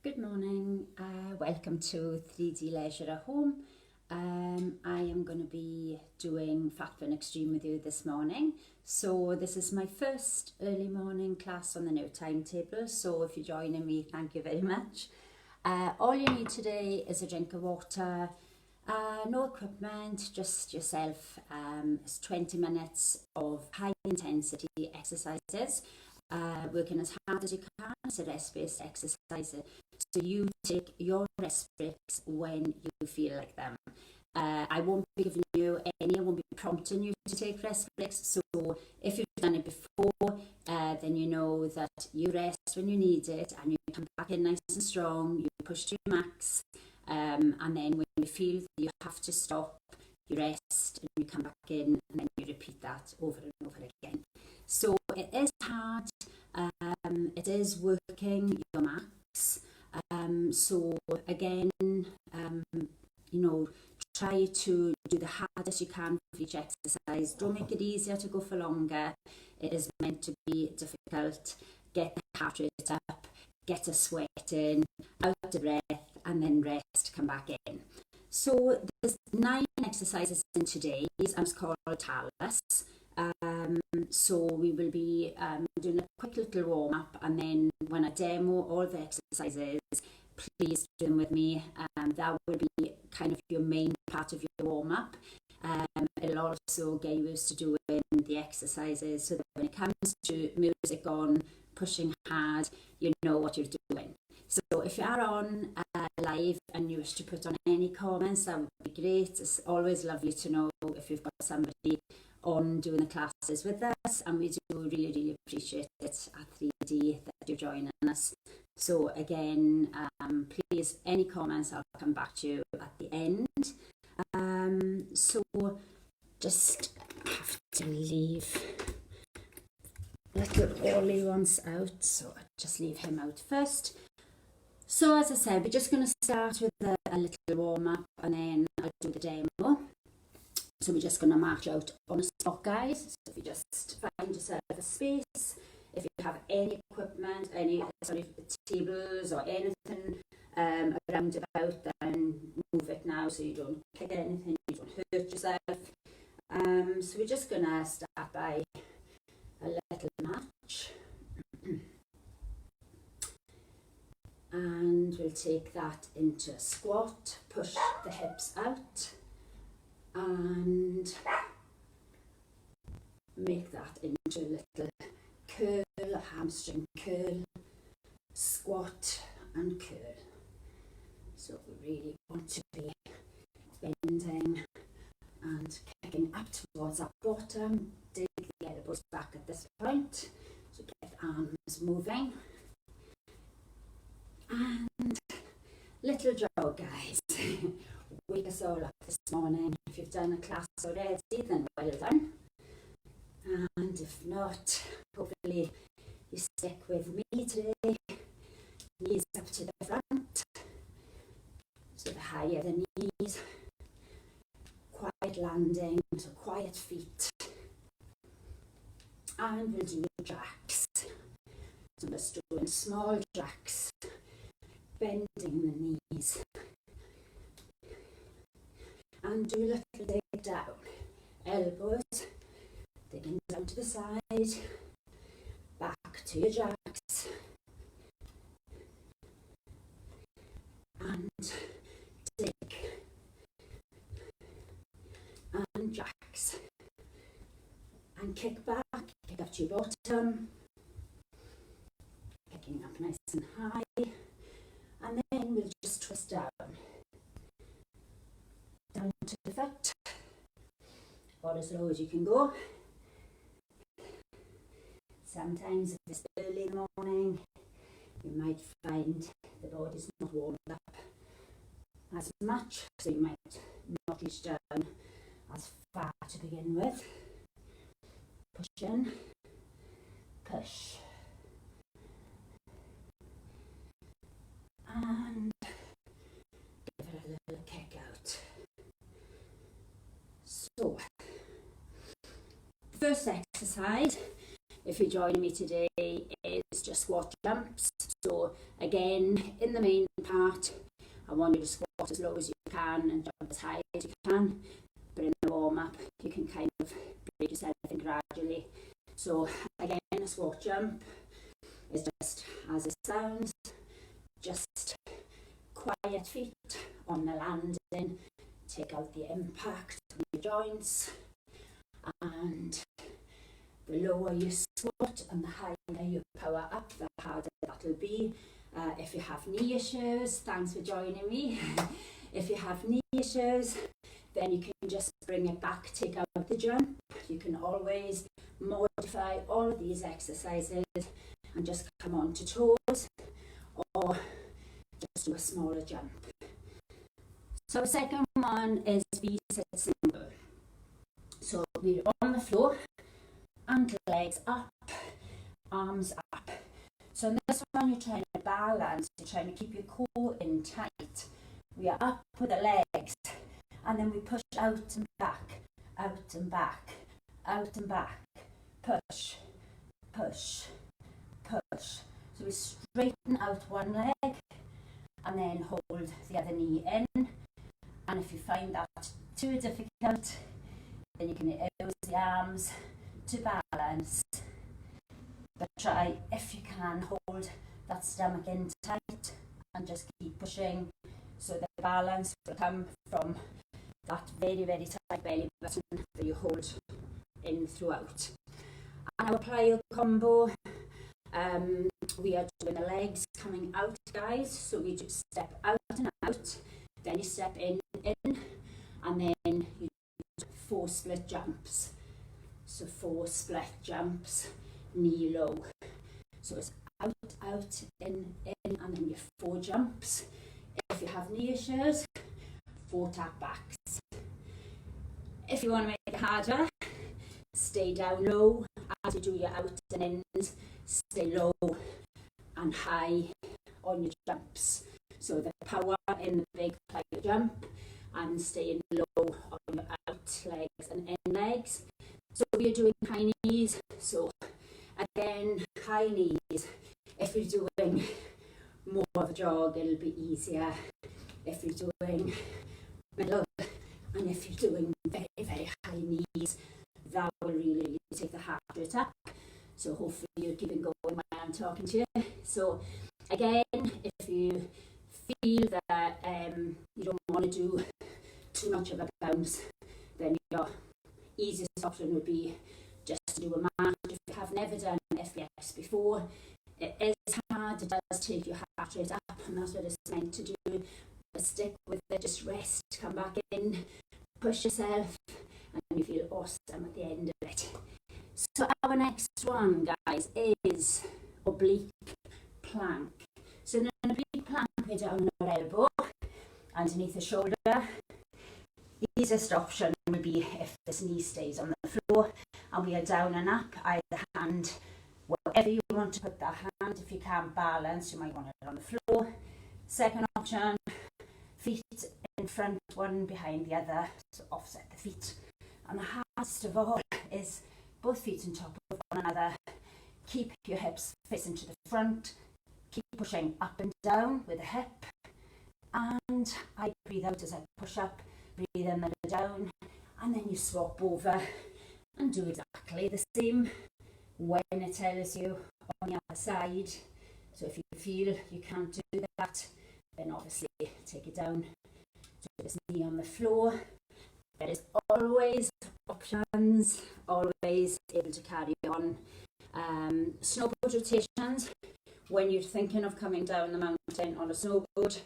Good morning, welcome to 3D Leisure at Home. I am going to be doing Fatburn Extreme with you this morning. So this is my first early morning class on the new timetable, so if you're joining me, thank you very much. All you need today is a drink of water, no equipment, just yourself. It's 20 minutes of high intensity exercises, working as hard as you can. It's a rest-based exercise. So you take your rest breaks when you feel like them. I won't be giving you any, I won't be prompting you to take rest breaks. So if you've done it before, then you know that you rest when you need it and you come back in nice and strong, you push to your max, and then when you feel that you have to stop, you rest and you come back in, and then you repeat that over and over again. So it is hard, it is working your max. So again, try to do the hardest you can for each exercise. Don't make it easier to go for longer. It is meant to be difficult. Get the heart rate up, get a sweat in, out of breath, and then rest, come back in. So there's 9 exercises in today's, and it's called Talus. So we will be doing a quick little warm up, and then when I demo all the exercises, please do them with me. That will be kind of your main part of your warm up. It'll also get you used to doing the exercises, so that when it comes to music on, pushing hard, you know what you're doing. So if you are on live and you wish to put on any comments, that would be great. It's always lovely to know if you've got somebody on doing the classes with us, and we do really appreciate it at 3D that you're joining us. So again, please, any comments, I'll come back to you at the end. So just have to leave little Ollie ones out, so I'll just leave him out first. So as I said, we're just going to start with a little warm up, and then I'll do the demo. So we're just going to march out on a spot, guys. So if you just find yourself a space, if you have any equipment, tables or anything around about, then move it now so you don't kick anything, you don't hurt yourself. So we're just going to start by a little march. And we'll take that into a squat, push the hips out, and make that into a little curl, a hamstring curl, squat and curl. So we really want to be bending and kicking up towards our bottom. Dig the elbows back at this point, so get the arms moving. And little jog, guys. Wake us all up this morning. If you've done a class already, then well done. And if not, hopefully you stick with me today. Knees up to the front, so the higher the knees. Quiet landing, so quiet feet. And we'll do jacks. So I'm just doing small jacks, bending the knees. And do a little dig down. Elbows digging down to the side, back to your jacks, and dig, and jacks, and kick back, kick up to your bottom, kicking up nice and high, and then we'll just twist down to the foot, or as low as you can go. Sometimes if it's early in the morning, you might find the body's not warmed up as much, so you might not reach down as far to begin with. Push in, push, and give it a little kick out. So, first exercise, if you're joining me today, is just squat jumps. So again, in the main part, I want you to squat as low as you can and jump as high as you can. But in the warm-up, you can kind of break yourself in gradually. So again, a squat jump is just as it sounds, just quiet feet on the landing, take out the impact on your joints, and the lower you squat and the higher you power up, the harder that'll be. If you have knee issues, thanks for joining me. If you have knee issues, then you can just bring it back, take out the jump. You can always modify all of these exercises and just come on to toes, or just do a smaller jump. So the second one is V-sit single. So we're on the floor, and legs up, arms up. So in this one, you're trying to balance, you're trying to keep your core in tight. We are up with the legs, and then we push out and back, out and back, out and back. Push, push, push. So we straighten out one leg, and then hold the other knee in. And if you find that too difficult, then you can use the arms to balance. But try, if you can, hold that stomach in tight and just keep pushing, so the balance will come from that very, very tight belly button that you hold in throughout. And our plyo combo, we are doing the legs coming out, guys. So we just step out and out, then you step in, and then you do 4 split jumps. So 4 split jumps, knee low. So it's out, out, in, and then your 4 jumps. If you have knee issues, 4 tap backs. If you want to make it harder, stay down low as you do your out and ins. Stay low and high on your jumps. So the power in the big plyo jump, and staying low on your out legs and in legs. So we're doing high knees. So again, high knees. If you're doing more of a jog, it'll be easier. If you're doing middle, and if you're doing very, very high knees, that will really take the heart rate up. So hopefully you're keeping going when I'm talking to you. So again, if you feel that you don't want to do too much of a bounce, then your easiest option would be just to do a mat. If you have never done FBX before, it is hard, it does take your heart rate up, and that's what it's meant to do. But stick with it, just rest, come back in, push yourself, and you feel awesome at the end of it. So our next one, guys, is oblique plank. So in an oblique plank, we're down on our elbow, underneath the shoulder. The easiest option would be if this knee stays on the floor, and we are down and up, either hand, wherever you want to put that hand. If you can't balance, you might want it on the floor. Second option, feet in front, one behind the other, so offset the feet. And the hardest of all is both feet on top of one another. Keep your hips facing to the front. Keep pushing up and down with the hip. And I breathe out as I push up, breathe in and down. And then you swap over and do exactly the same when it tells you on the other side. So if you feel you can't do that, then obviously take it down to this knee on the floor. There is always options, always able to carry on. Snowboard rotations, when you're thinking of coming down the mountain on a snowboard,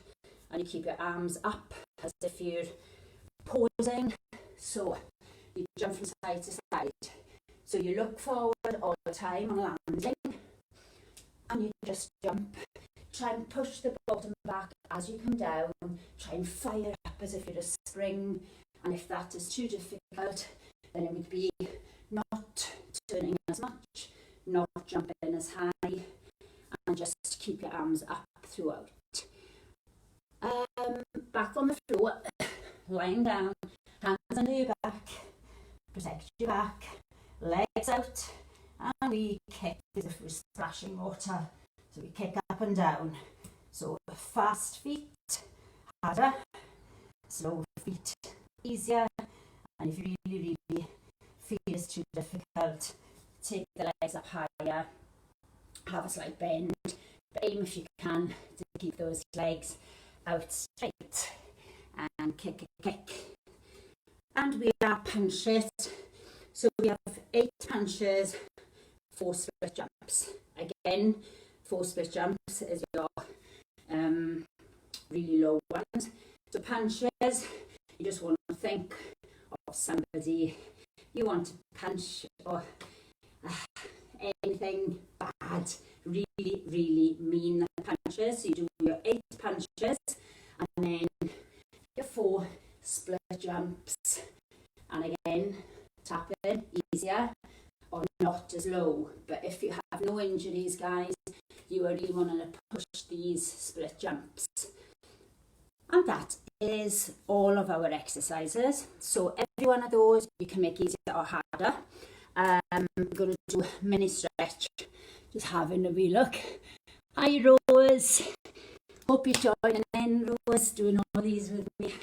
and you keep your arms up as if you're posing. So you jump from side to side. So you look forward all the time on landing, and you just jump. Try and push the bottom back as you come down. Try and fire up as if you're a spring. And if that is too difficult, then it would be not turning as much, not jumping as high, and just keep your arms up throughout. Back on the floor, lying down, hands under your back, protect your back, legs out, and we kick as if we're splashing water So we kick up and down. So fast feet, harder, slow feet, easier. And if you really feel it's too difficult, take the legs up higher, have a slight bend, but aim if you can to keep those legs out straight, and kick. And we are punches. So we have 8 punches, 4 split jumps. Again, 4 split jumps is your really low ones. So punches, you just want to think of somebody you want to punch, or anything bad, really mean punches. So you do your 8 punches and then your 4 split jumps, and again tapping, easier or not as low. But if you have no injuries, guys, you are really wanting to push these split jumps. And that is all of our exercises. So every one of those you can make easier or harder. We're going to do a mini stretch, just having a wee look. Hi Rose, hope you're joining in. Rose, doing all these with me.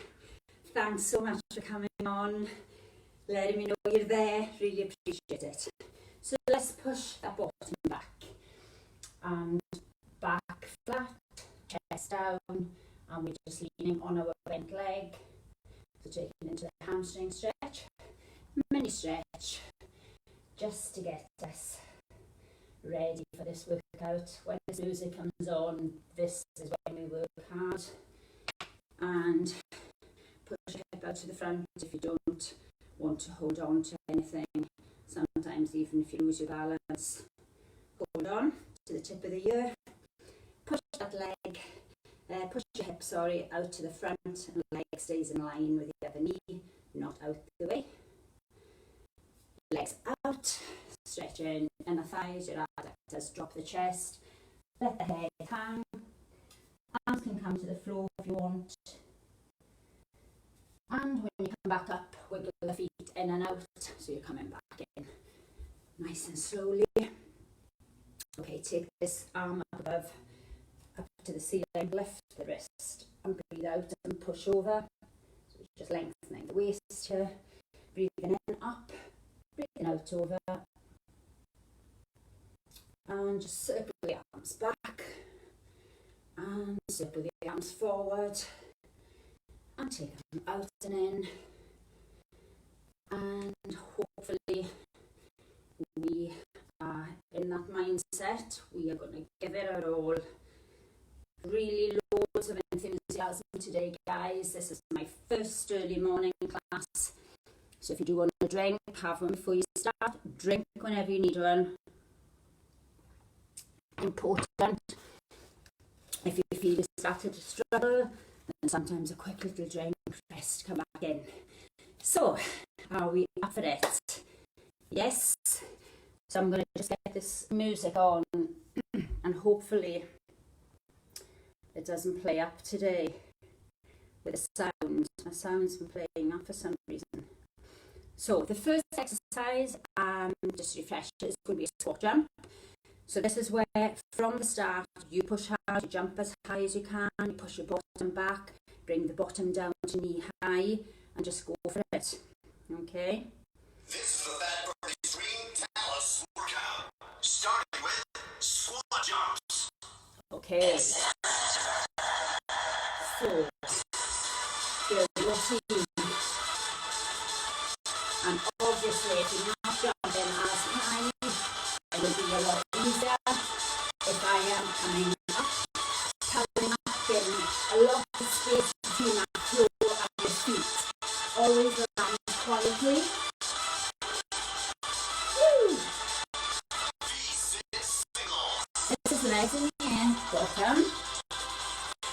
Thanks so much for coming on, letting me know you're there, really appreciate it. So let's push that bottom back, and back flat, chest down, and we're just leaning on our bent leg. So taking into the hamstring stretch, mini stretch, just to get us ready for this workout. When this music comes on, this is when we work hard. And push your hip out to the front if you don't want to hold on to anything. Sometimes even if you lose your balance, hold on to the tip of the ear. Push that leg, push your hip, out to the front, and the leg stays in line with the other knee, not out the way. Legs out, stretching inner thighs, your adductors, drop the chest, let the head hang. Arms can come to the floor if you want. And when you come back up, wiggle the feet in and out, so you're coming back in nice and slowly. Okay, take this arm up above, up to the ceiling, lift the wrist and breathe out and push over. So just lengthening the waist here, breathing in up, breathing out over, and just circle the arms back and circle the arms forward. And take them out and in, and hopefully we are in that mindset. We are going to give it our all. Really loads of enthusiasm today, guys. This is my first early morning class, so if you do want a drink, have one before you start. Drink whenever you need one. Important. If you feel you started to struggle, and sometimes a quick little drink, rest, come back in. So, are we up for it? Yes. So I'm going to just get this music on, and hopefully it doesn't play up today with the sound. My sound's been playing up for some reason. So the first exercise, just to refresh, is going to be a squat jump. So this is where, from the start, you push hard, you jump as high as you can, you push your bottom back, bring the bottom down to knee high, and just go for it. Okay? This is the Fatburn Extreme Talus workout, starting with squat jumps. Okay. So, build your team. And obviously, if you're not jumping as high, it will be a lot easier. If I am coming up, paddling up, getting a lot of space between my floor and your feet. Always land quietly. Woo! This is legs in the air, bottom.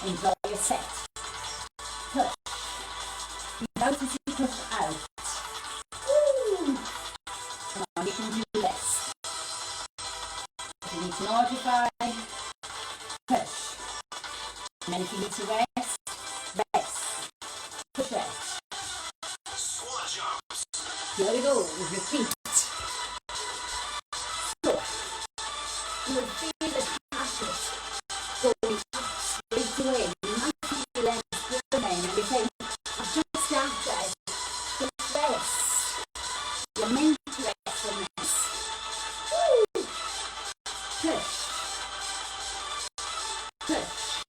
Enjoy your set. Push. Notice as you push out. Woo! Come on, you can do this. If you need to modify, push. And then if you need to rest, rest. Push it. Squat jumps. Here we go, repeat. So, you will feel this passion push,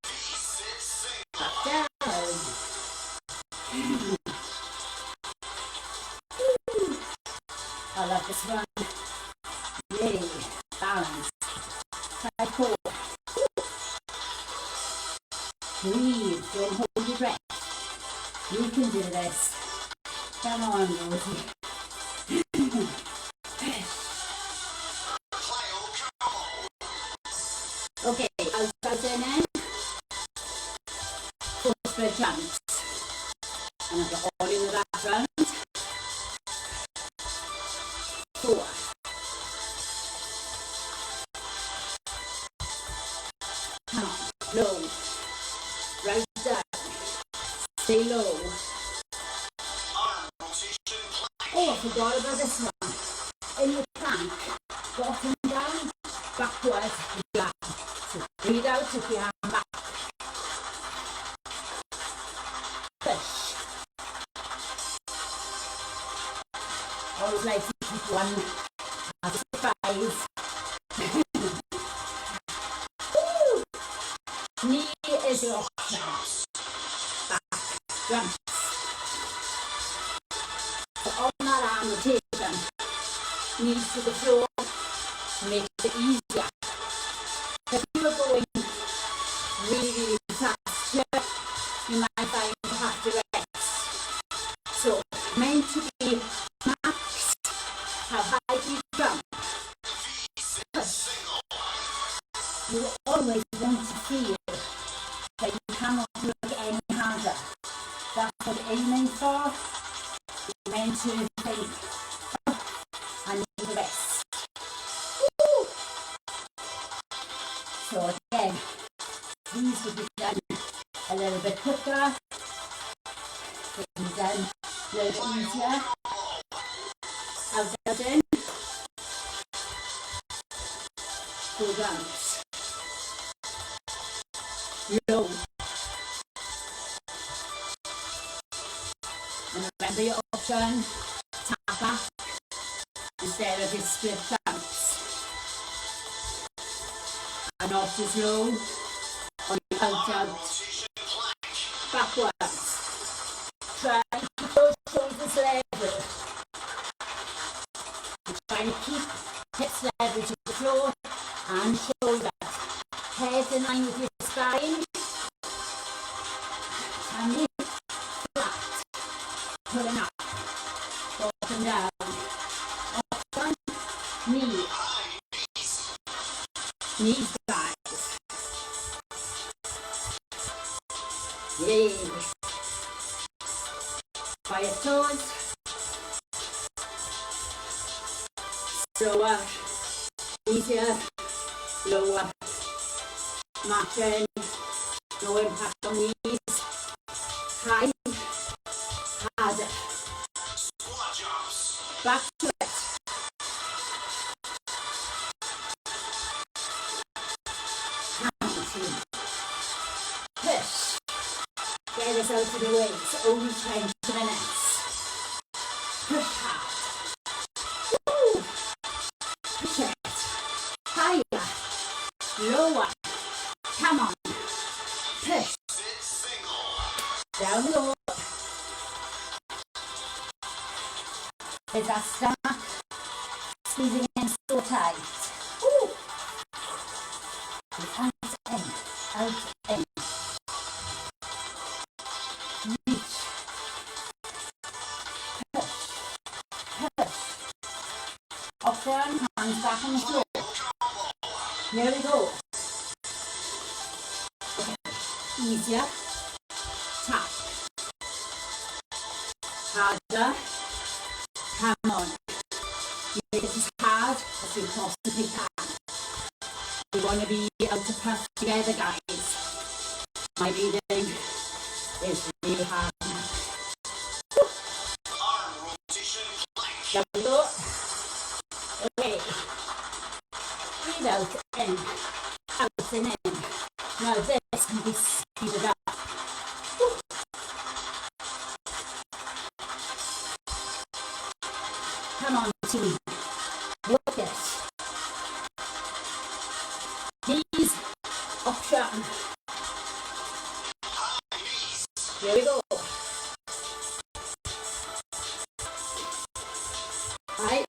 back down. I love this one. Yay, balance. Side four. Breathe, don't hold your breath. You can do this. Come on, Rosie. Okay, outside in then. Four spread jumps. And I've got all in the background. 4. Come on, low. Right down. Stay low. Oh, I forgot about this one. In the plank, bottom down, backwards, down. So breathe out with your arm back. Push. Always like to keep one as a surprise. Knee is your option. Back, jump. So on that arm rotation, knees to the floor, makes it easier. If you are going really, really fast here, you might find you have to rest. So, meant to be max, how high you jump. You always want to feel that you cannot look any harder. That's what you're aiming for. You're meant to think, oh, I need the rest. Woo! So again, these will be done a little bit quicker. They can be done a little bit easier. Out in. 4 rounds. Low. And remember your option, tap back instead of your split jumps. And not just low on your out backwards. Try to keep those shoulders level. And try to keep hips level to the floor and shoulders. Head in line with your spine. Tummy flat. Pulling up. Bottom down. Up front. Knee. Knees rise. Yay. Quiet toes. Slower. Easier. Lower. Matching, no impact on knees, high, harder, back to it, counting, push, get us out of the way, it's only 20 minutes, push hard, woo, push it, higher, lower, come on, push, down low, there's our stomach, squeezing in so tight, woo, out in, reach, push, option, hands back on the floor, here we go. Easier, tap, harder, come on, make it as hard as you possibly can. We want to be able to push together, guys. My breathing is really hard now. There we go. Okay, breathe out in, out and in. Now this can be speeded up. Woo. Come on team, work it. Knees, option, Here we go. Right.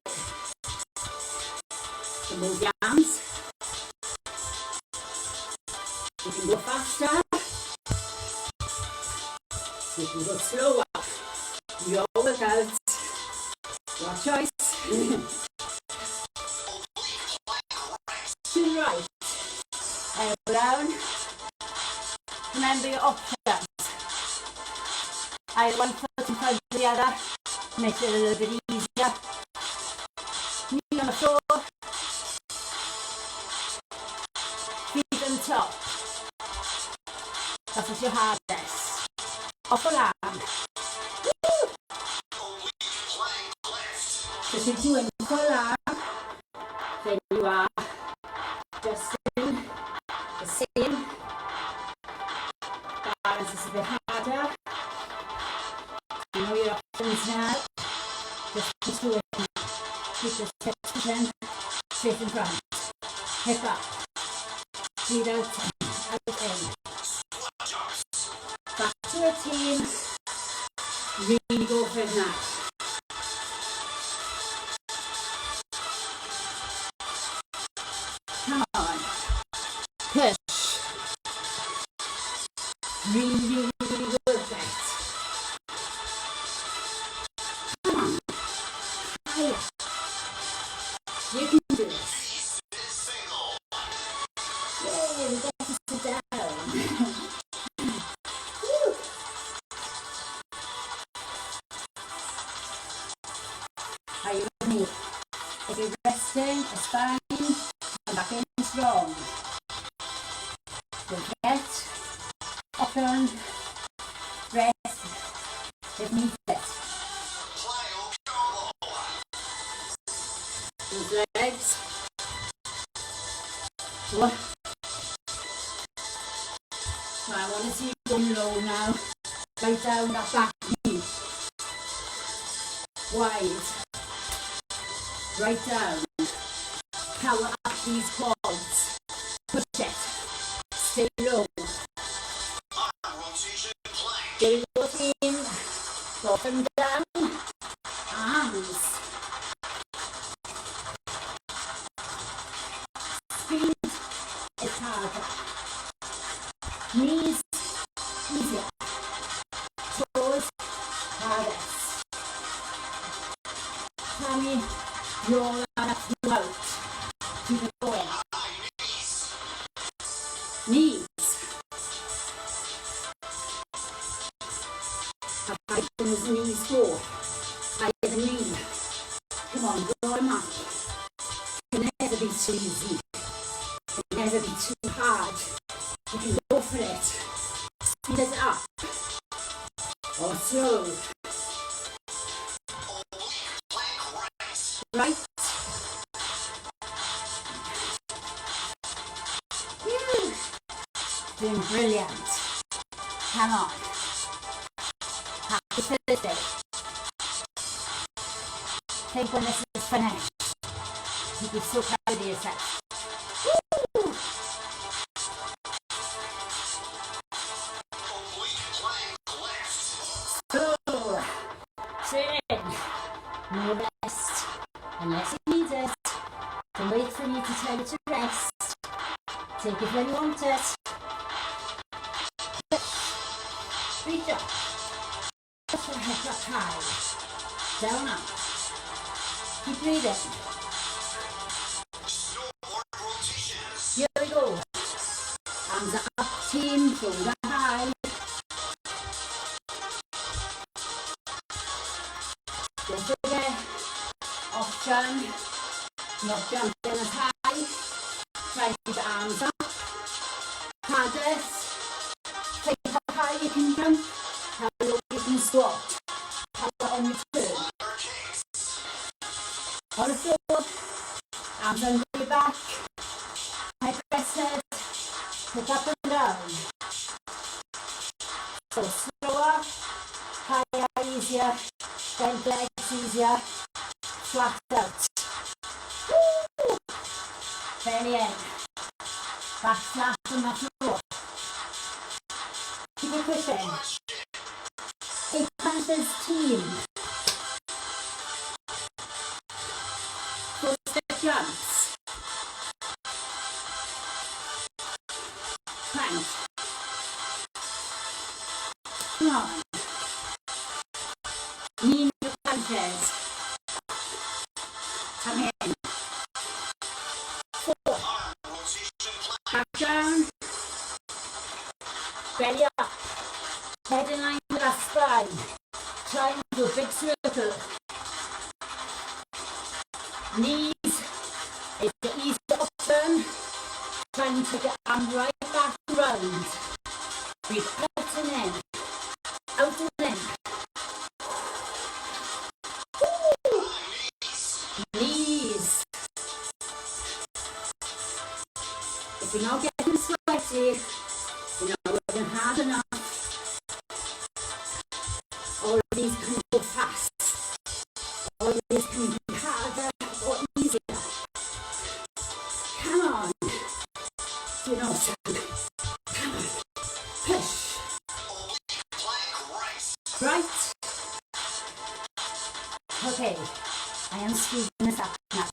So move your arms. You can go faster. You can go slower. Your workout. Your choice. To the right. Elbow down. Remember your options. Either one foot in front of the other. Makes it a little bit easier. Knee on the floor. Feet on top. That is your hardest. Upper arm. Woo! So if you're doing full arm, then you are just doing the same. Balance is a bit harder. You know your options now. Just do it. Keep the hips again. Straight in front. Hip up. Breathe out in. Back to routine. Really go for it now. Come on. Push. Really work that. Come on. Higher. You can do this. Yay, we get to sit down. Woo. Are you with me? If you're resting, it's fine. Come back in strong. Don't forget. Often rest if needed. Those legs. What? So I want to see you go low now. Right down that back knee. Wide. Right down. Power up these quads. Push it. Stay low. Here we go, team. Go up and down. Arms. Speed is harder. Knees, easier. Toes, hardest. Tummy, roll up throughout. Keep it going. Knees. How high can his knees go? Higher the knee. Come on, grow them up. It can never be too easy. It can never be too hard. You can go for it. Speed it up. Or slow. Right. Whew. Doing brilliant. Come on. Happy Thursday. Think when this is finished, you'll be so proud of yourself. Woo! So, sit in. No rest unless you need it. Don't wait for me to tell you to rest. Take it when you want it. Reach up. Push your head up high. Down up. Keep breathing. Here we go. Arms are up, team. Shoulder high. Don't forget. Option. Not jumping as high. Try to keep the arms up. Hardest. Think how high you can jump. How low you can squat. Power on your turn. On the floor, arms under your back, head rested, pick up and down. So slower, higher, easier, bent legs easier, flat out. Woo! Belly in, back flat on the floor. Keep it pushing. team. 4-step jumps. Plank. Come on. Knee planches. Come in. 4. Back down. Belly up. Head in line with our spine. Try and do a big circle. Knees. If the ease upturn, try and take your arm right back round. Breathe out and in. Out and in. Woo! Knees. If you're not getting sweaty, you know we're working hard enough. All of these can go fast. All of these can be harder or easier. Come on. You know something. Come on. Push. Right. Okay. I am squeezing this up now.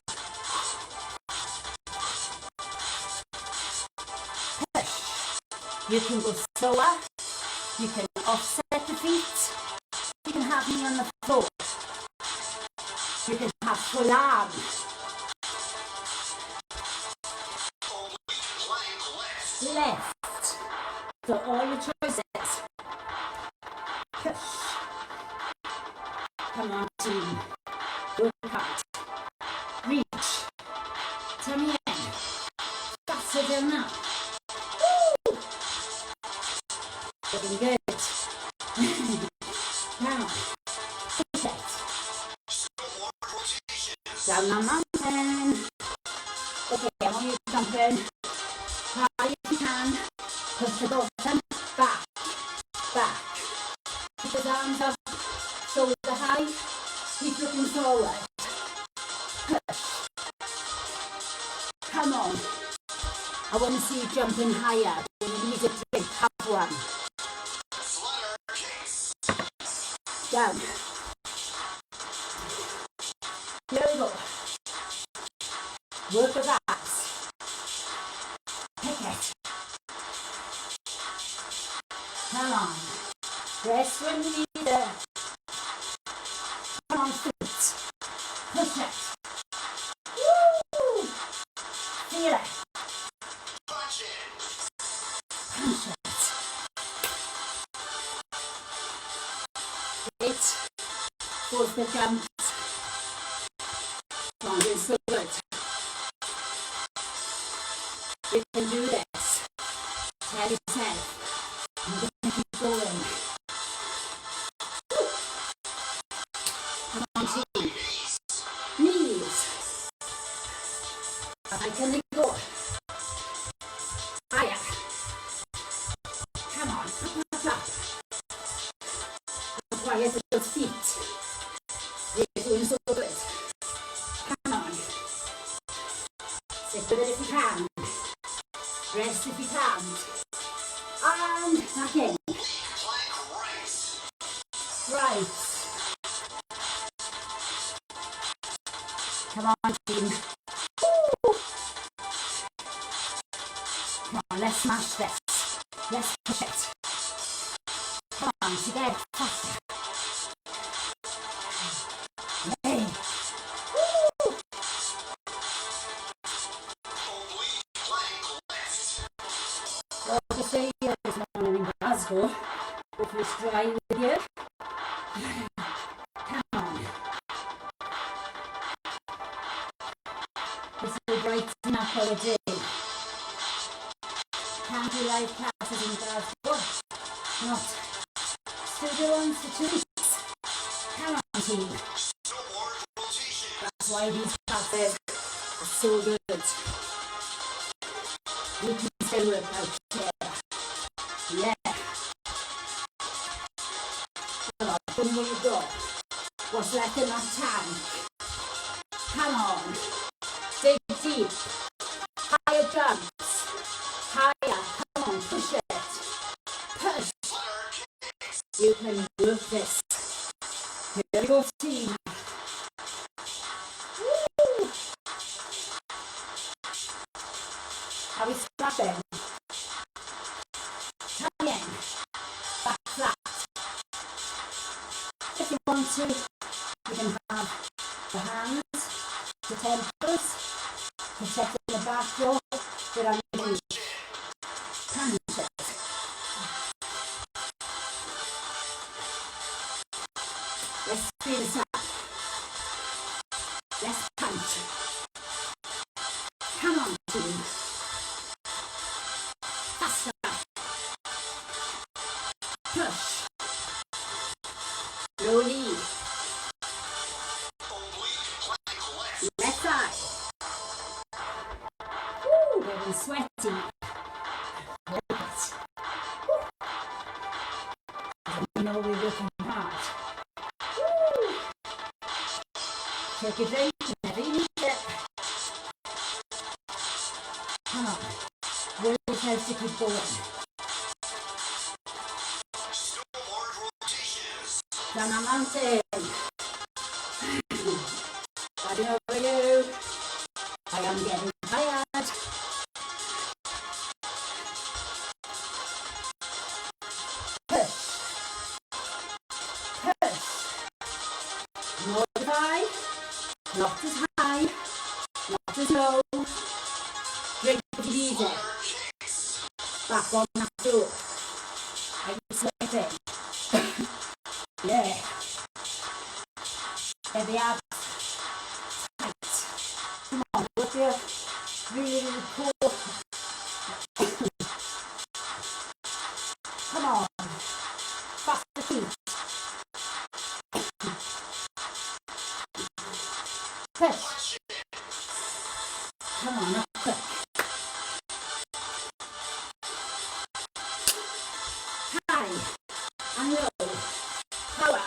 Push. You can go slower. You can offset the feet. You can have me on the floor. You can have full arm. Left. So all your choices. Push. Come on, team. Work hard. Reach. Tummy in. Faster than that. Woo! Looking good. Come on. Push it. Down the mountain. Okay, I want you to jump in. High if you can. Push the bottom. Back. Back. Keep his arms up. Shoulder high. Keep looking forward. Push. Come on. I want to see you jumping higher. When you need a drink, have one. Down. Here we go. Work the abs. Pick it. Come on. Rest when you need it. Come on, feet. Push it. Woo! Feel it. Punch it. 8. 4-step jumps. Come on, you're so good. You can do this. Tell yourself, I'm going to keep going. Come on, team. Knees. I can go. Higher. Come on, up. Quiet those feet. You're doing so good. Come on. Sit with it if you can. Rest if you can't. And back in. Right. Come on, team. Woo. Come on, let's smash this. Let's push it. Come on, together, faster. Hey. Woo. Well, to say this morning in Glasgow, hopefully it's dry with you. Come on. This will brighten up our day. Can't do live classes in Glasgow. Not studio ones for 2 weeks. Come on, team. That's why these classes are so good. You can still work out together. Yeah. Come on, from where you go. What's left in that tank? Come on. Dig deep. Higher jumps. Higher. Come on, push it. Push. You can work this. Here we go, team. Woo. Are we strapping? Tying. Back flat. If you want to, you can have the hands, the temples, protecting the back door, but I'm going to punch it. Let's speed this up. Let's punch. Come on, team. Faster. Push. Slowly. Left side. Woo, getting sweaty. Right. You know we're working hard. Woo. Take a drink whenever you need it. Come on. Will yourself to keep going. Down a mountain. Riding over you. I am getting tired. Push. Push. Modify. Not as high. Not as low. Drink it easy. Back on that floor. Are you sweating? Yeah. Get the abs tight. Come on, work your really core. Come on. Faster feet. Push. Come on, not quick. High and low. Power.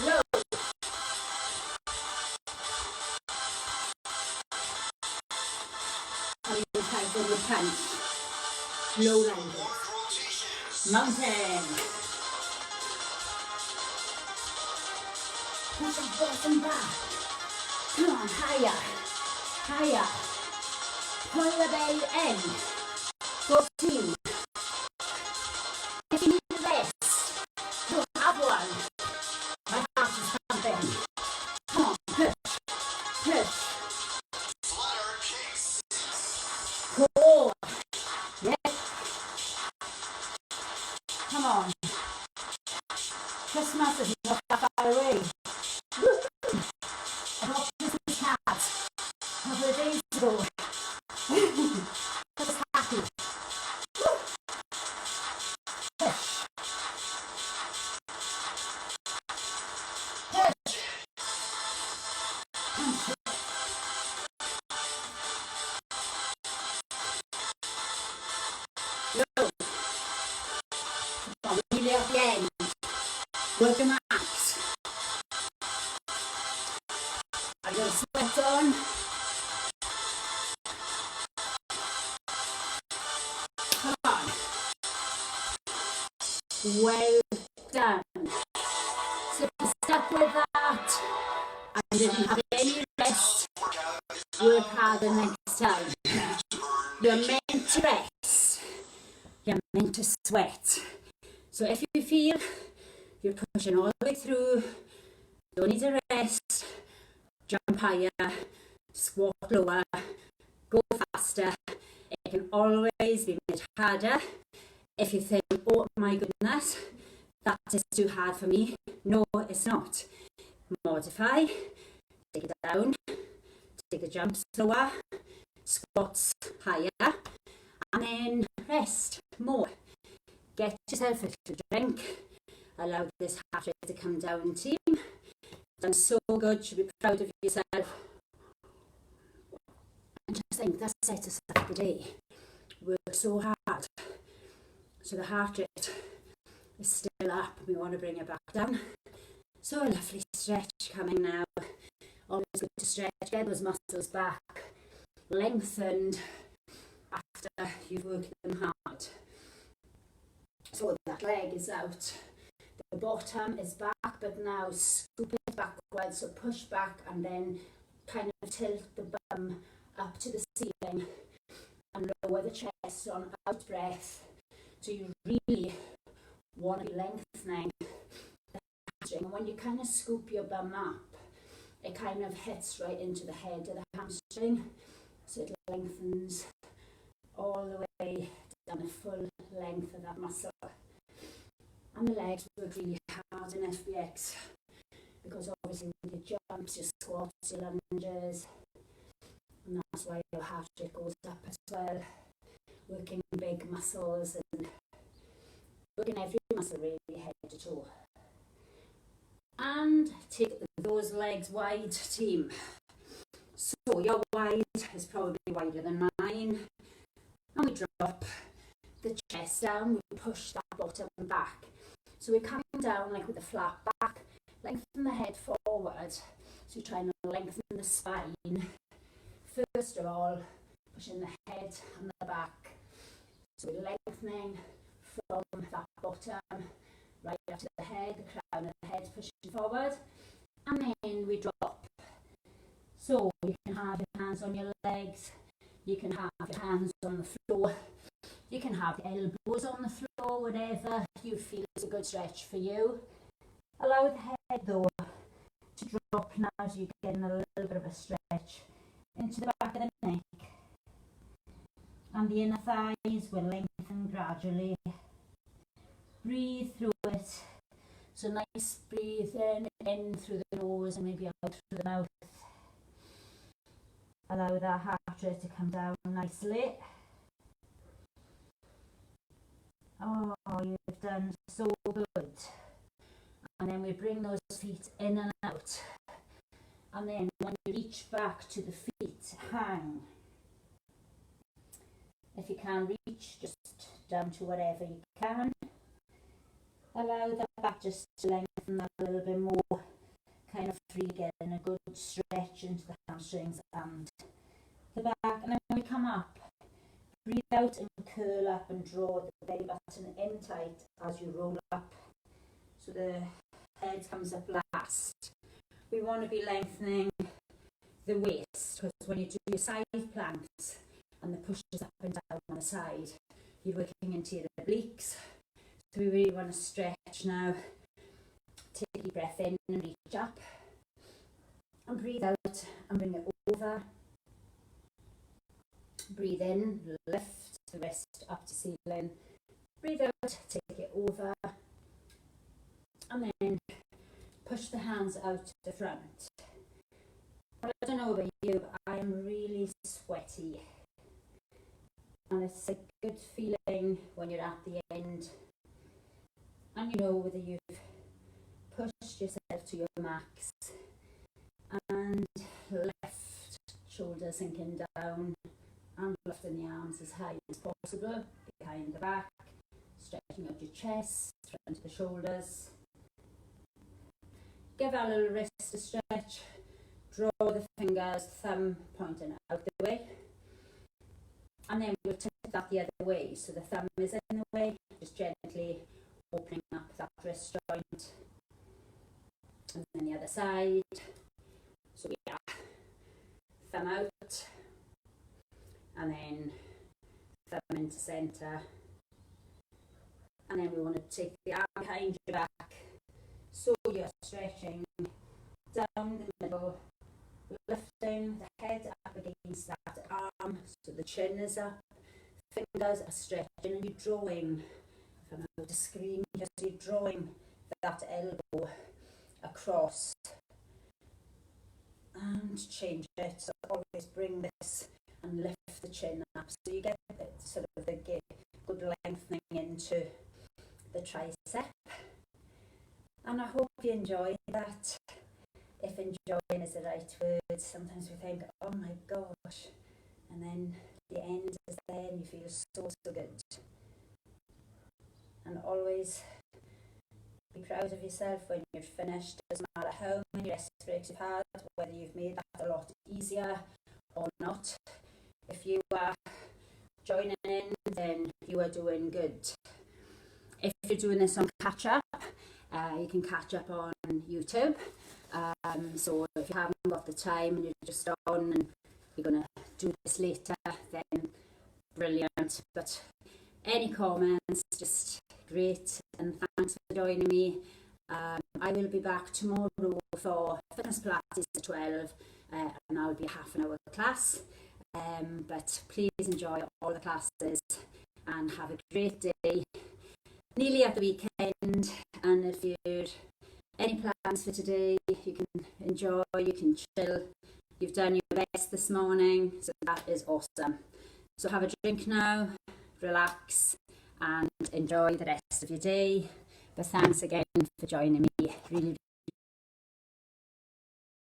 Low. How you tight on the punch. Low lunges. Mountain. Push your bottom back. Come on, higher. Higher. Pull the belly in. Go team. If you need a rest, you'll have one. My heart is pumping. Come on, push. Push. Flutter kicks. Cool. Yes. Come on. Christmas is not that far away. I got Christmas cards a couple of days ago. I was happy. Push. Push. Punch. Low. Come on, really at the end. Work the max. I got a sweat on. Come on. Well done. So if you stuck with that and didn't have any rest, work harder next time. You're meant to rest. You're meant to sweat. So if you feel you're pushing all the way through, don't need to rest, jump higher, squat lower, go faster. It can always be made harder. If you think, oh my goodness, that is too hard for me. No, it's not. Modify, take it down, take the jumps lower, squats higher, and then rest more. Get yourself a little drink. Allow this heart rate to come down, team. Done so good. You should be proud of yourself. And just think that set us up the day. Work so hard. So the heart rate is still up. We want to bring it back down. So a lovely stretch coming now. Always good to stretch. Get those muscles back. Lengthened after you've worked them hard. So that leg is out. The bottom is back, but now scoop it backwards, so push back and then kind of tilt the bum up to the ceiling and lower the chest on out breath. So you really want to be lengthening the hamstring. And when you kind of scoop your bum up, it kind of hits right into the head of the hamstring, so it lengthens all the way down the full length of that muscle. And the legs work really hard in FBX because obviously with your jumps, your squats, your lunges, and that's why your heart rate goes up as well. Working big muscles and working every muscle really, head to toe. And take those legs wide, team. So your wide is probably wider than mine. And we drop the chest down, we push that bottom back. So we're coming down like with a flat back, lengthen the head forward. So you're trying to lengthen the spine. First of all, pushing the head and the back. So we're lengthening from that bottom right up to the head, the crown of the head pushing forward. And then we drop. So you can have your hands on your legs, you can have your hands on the floor, you can have your elbows on the floor, whatever you feel is a good stretch for you. Allow the head though to drop now, so you're getting a little bit of a stretch into the back of the neck. And the inner thighs will lengthen gradually. Breathe through it. So nice breathe in through the nose and maybe out through the mouth. Allow that heart rate to come down nicely. Oh, you've done so good. And then we bring those feet in and out. And then when you reach back to the feet, hang. If you can't reach, just down to whatever you can. Allow that back just to lengthen that a little bit more. Kind of free, getting a good stretch into the hamstrings and the back. And then when we come up, breathe out and curl up and draw the belly button in tight as you roll up. So the head comes up last. We want to be lengthening the waist, because when you do your side planks and the pushes up and down on the side, you're working into your obliques. So we really want to stretch now. Take a deep breath in and reach up. And breathe out and bring it over. Breathe in, lift the wrist up to ceiling. Breathe out, take it over. And then push the hands out to the front. But I don't know about you, but I am really sweaty. And it's a good feeling when you're at the end. And you know whether you've pushed yourself to your max. And left shoulder sinking down. And lifting the arms as high as possible behind the back. Stretching out your chest, front of the shoulders. Give our little wrist a stretch. Draw the fingers, thumb pointing out the way. And then we'll tip that the other way. So the thumb is in the way, just gently opening up that wrist joint. And then the other side. So we are thumb out. And then thumb into centre. And then we want to take the arm behind your back. So you're stretching down the middle, lifting the head up against that arm, so the chin is up, fingers are stretching, and you're drawing, if I'm able to scream, just you're drawing that elbow across. And change it, so always bring this and lift the chin up, so you get sort of the good lengthening into the tricep. And I hope you enjoy that. If enjoying is the right word, sometimes we think, oh my gosh, and then the end is there and you feel so good. And always be proud of yourself when you're finished. Doesn't matter how many rest breaks you've had, whether you've made that a lot easier or not. If you are joining in, then you are doing good. If you're doing this on catch up, you can catch up on YouTube. So if you haven't got the time and you're just on and you're going to do this later, then brilliant. But any comments, just great, and thanks for joining me. I will be back tomorrow for fitness Pilates at 12, and I'll be a half an hour class. But please enjoy all the classes and have a great day. Nearly at the weekend, and if you're any plans for today, you can enjoy, you can chill. You've done your best this morning, so that is awesome. So have a drink now, relax, and enjoy the rest of your day. But thanks again for joining me. Really